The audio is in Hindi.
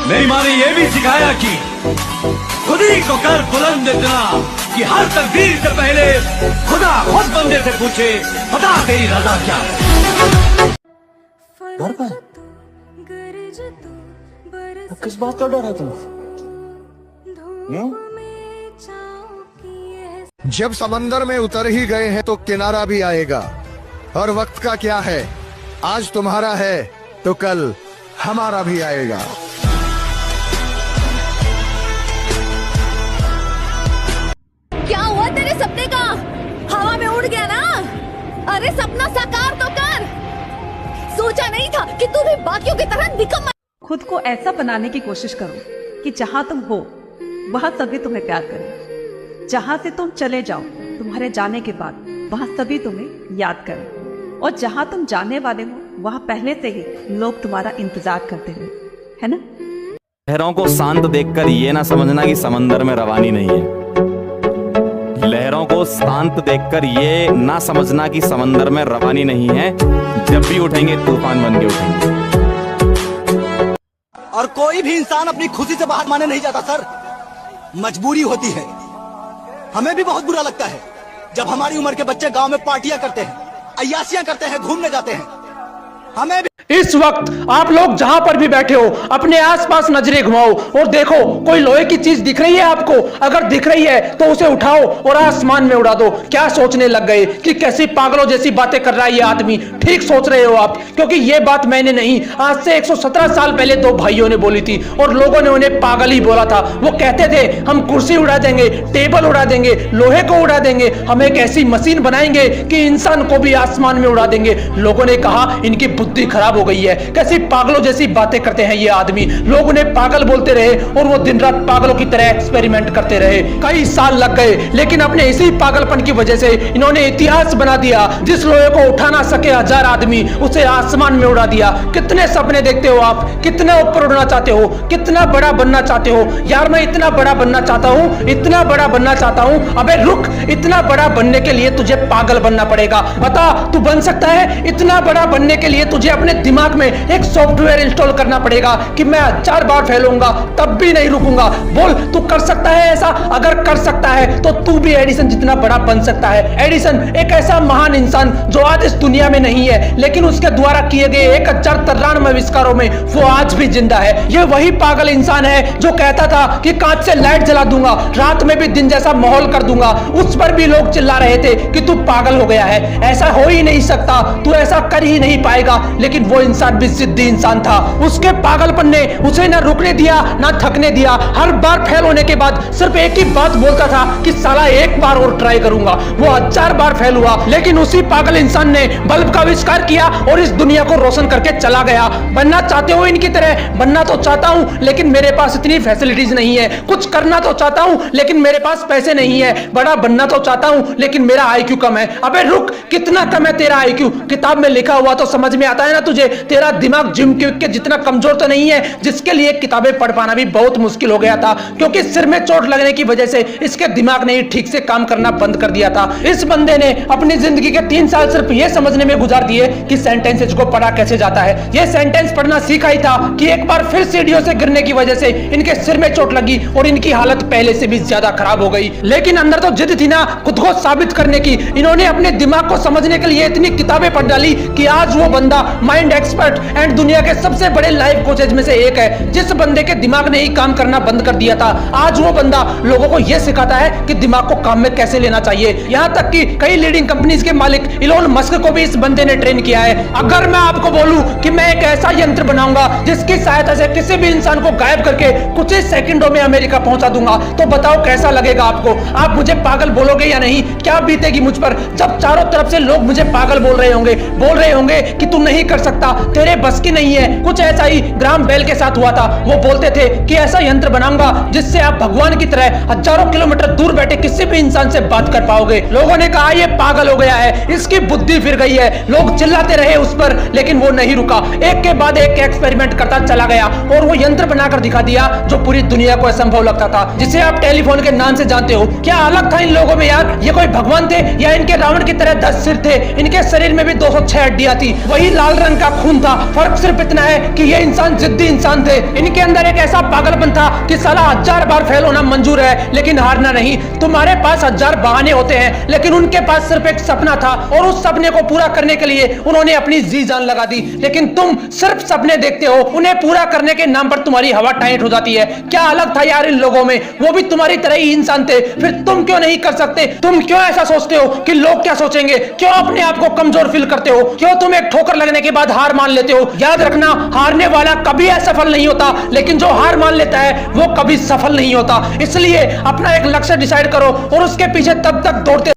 घर पर किस बात का डर है तुम? जब समंदर में उतर ही गए हैं तो किनारा भी आएगा, और वक्त का क्या है, आज तुम्हारा है तो कल हमारा भी आएगा। क्या हुआ तेरे सपने का? हवा में उड़ गया ना? अरे सपना साकार तो कर। सोचा नहीं था कि तू भी बाकियों की तरह निकम्मा। खुद को ऐसा बनाने की कोशिश करो कि जहां तुम हो वहां सभी तुम्हें प्यार करें। जहां से तुम चले जाओ तुम्हारे जाने के बाद वहां सभी तुम्हें याद करें। और जहां तुम जाने वाले हो वहां पहले से ही लोग तुम्हारा इंतजार करते हुए, है ना? लहरों को शांत देखकर ये ना समझना कि समंदर में रवानी नहीं है। लहरों को शांत देखकर ये ना समझना कि समंदर में रवानी नहीं है। जब भी उठेंगे तूफान बन के उठेंगे। और कोई भी इंसान अपनी खुशी से बाहर माने नहीं जाता सर, मजबूरी होती है। हमें भी बहुत बुरा लगता है जब हमारी उम्र के बच्चे गांव में पार्टियां करते हैं, अय्यासियां करते हैं, घूमने जाते हैं। हमें भी इस वक्त आप लोग जहां पर भी बैठे हो अपने आसपास नजरें घुमाओ और देखो कोई लोहे की चीज दिख रही है आपको? अगर दिख रही है तो उसे उठाओ और आसमान में उड़ा दो। क्या सोचने लग गए कि कैसी पागलों जैसी बातें कर रहा है ये आदमी? ठीक सोच रहे हो आप, क्योंकि ये बात मैंने नहीं, आज से 117 साल पहले दो भाइयों ने बोली थी और लोगों ने उन्हें पागल ही बोला था। वो कहते थे हम कुर्सी उड़ा देंगे, टेबल उड़ा देंगे, लोहे को उड़ा देंगे, हम एक ऐसी मशीन बनाएंगे कि इंसान को भी आसमान में उड़ा देंगे। लोगों ने कहा इनकी बुद्धि खराब हो गई है, कैसी पागलों जैसी बातें करते हैं ये आदमी। लोग उन्हें पागल बोलते रहे और वो दिन रात पागलों की तरह एक्सपेरिमेंट करते रहे। कई साल लग गए, लेकिन अपने इसी पागलपन की वजह से इन्होंने इतिहास बना दिया। जिस लोहे को उठा ना सके 1000 आदमी, उसे आसमान में उड़ा दिया। कितने सपने देखते हो आप? कितना ऊपर उड़ना चाहते हो? कितना बड़ा बनना चाहते हो? यार मैं इतना बड़ा बनना चाहता हूं, इतना बड़ा बनना चाहता हूं। अबे रुक, इतना बड़ा बनने के लिए तुझे पागल बनना पड़ेगा। बता तू बन सकता है? इतना बड़ा बनने के लिए तुझे अपने दिमाग में एक सॉफ्टवेयर इंस्टॉल करना पड़ेगा कि मैं 4 बार फैलूंगा तब भी नहीं रुकूंगा। बोल तू कर सकता है ऐसा? अगर कर सकता है तो तू भी एडिसन जितना बड़ा बन सकता है। एडिसन एक ऐसा महान इंसान जो आज इस दुनिया में नहीं है, लेकिन उसके द्वारा किए गए 1093 आविष्कारों में वो आज भी जिंदा है। ये वही पागल इंसान है जो कहता था कि कांच से लाइट जला दूंगा, रात में भी दिन जैसा माहौल कर दूंगा। उस पर भी लोग चिल्ला रहे थे कि तू पागल हो गया है, ऐसा हो ही नहीं सकता, तू ऐसा कर ही नहीं पाएगा। लेकिन वो इंसान भी जिद्दी इंसान था। उसके पागलपन ने उसे ना रुकने दिया ना थकने दिया। हर बार फेल होने के बाद सिर्फ एक ही बात बोलता था कि साला एक बार और ट्राई करूंगा। वो 1000 बार फेल हुआ, लेकिन उसी पागल इंसान ने बल्ब का आविष्कार किया और इस दुनिया को रोशन करके चला गया। बनना चाहते हो इनकी तरह? बनना तो चाहता हूं, लेकिन मेरे पास इतनी फैसिलिटीज नहीं है। कुछ करना तो चाहता हूं, लेकिन मेरे पास पैसे नहीं है। बड़ा बनना तो चाहता हूं, लेकिन मेरा आईक्यू कम है। अबे रुक, कितना कम है तेरा आईक्यू? किताब में लिखा हुआ तो समझ में आता है ना तुझे? तेरा दिमाग जिम क्विक के जितना कमजोर तो नहीं है, जिसके लिए किताबें पढ़ पाना भी बहुत मुश्किल हो गया था, क्योंकि सिर में चोट लगने की वजह से इसके दिमाग ने ठीक से काम करना बंद कर दिया था। इस बंदे ने अपनी जिंदगी के 3 साल सिर्फ ये समझने में गुजार दिए कि सेंटेंसेस को पढ़ा कैसे जाता है। ये सेंटेंस पढ़ना सीखा ही था कि एक बार फिर सीढ़ियों से गिरने की वजह से इनके सिर में चोट लगी और इनकी हालत पहले से भी ज्यादा खराब हो गई। लेकिन अंदर तो जिद थी ना खुद को साबित करने की। इन्होंने अपने दिमाग को समझने के लिए इतनी किताबें पढ़ डाली कि आज वो बंदा माइंड एक्सपर्ट एंड दुनिया के सबसे बड़े लाइफ कोचेज में से एक है। जिस बंदे के दिमाग ने ही काम करना बंद कर दिया था, आज वो बंदा लोगों को यह सिखाता है कि दिमाग को काम में कैसे लेना चाहिए। यहां तक कि कई लीडिंग कंपनीज के मालिक इलोन मस्क को भी इस बंदे ने ट्रेन किया है। अगर मैं आपको बोलूं कि मैं एक ऐसा यंत्र बनाऊंगा जिसकी सहायता से किसी भी इंसान को गायब करके कुछ ही सेकंडों में अमेरिका पहुंचा दूंगा, तो बताओ कैसा लगेगा आपको? आप मुझे पागल बोलोगे या नहीं? क्या बीतेगी मुझ पर जब चारों तरफ से लोग मुझे पागल बोल रहे होंगे कि तू नहीं कर सकता, तेरे बस की नहीं है। कुछ ऐसा ही ग्राहम बेल के साथ हुआ था। वो बोलते थे कि ऐसा यंत्र बनाऊंगा जिससे आप भगवान की तरह हजारों किलोमीटर दूर बैठे किसी भी इंसान से बात कर पाओगे। लोगों ने कहा ये पागल हो गया है, इसकी बुद्धि फिर गई है। लोग चिल्लाते रहे उस पर, लेकिन वो नहीं रुका। एक के बाद एक एक्सपेरिमेंट करता चला गया और वो यंत्र बनाकर दिखा दिया जो पूरी दुनिया को असंभव लगता था, जिसे आप टेलीफोन के नाम से जानते हो। क्या अलग था इन लोगों में यार? ये कोई भगवान थे या इनके रावण की तरह 10 सिर थे? इनके शरीर में भी 206 हड्डियां थी। वही लाल रंग का का खून था। फर्क सिर्फ इतना है कि ये इंसान जिद्दी इंसान थे। इनके अंदर एक ऐसा पागलपन था कि साला 1000 बार फेल होना मंजूर है लेकिन हारना नहीं। तुम्हारे पास 1000 बहाने होते हैं लेकिन उनके पास सिर्फ एक सपना था और उस सपने को पूरा करने के लिए उन्होंने अपनी जी जान लगा दी। लेकिन तुम सिर्फ सपने देखते हो, उन्हें पूरा करने के नाम पर तुम्हारी हवा टाइट हो जाती है। क्या अलग था यार इन लोगों में, वो भी तुम्हारी तरह ही इंसान थे। फिर तुम क्यों नहीं कर सकते? तुम क्यों ऐसा सोचते हो कि लोग क्या सोचेंगे? क्यों अपने आप को कमजोर फील करते हो? क्यों तुम एक ठोकर लगने के बाद हार मान लेते हो? याद रखना, हारने वाला कभी असफल नहीं होता लेकिन जो हार मान लेता है वो कभी सफल नहीं होता। इसलिए अपना एक लक्ष्य डिसाइड करो और उसके पीछे तब तक दौड़ते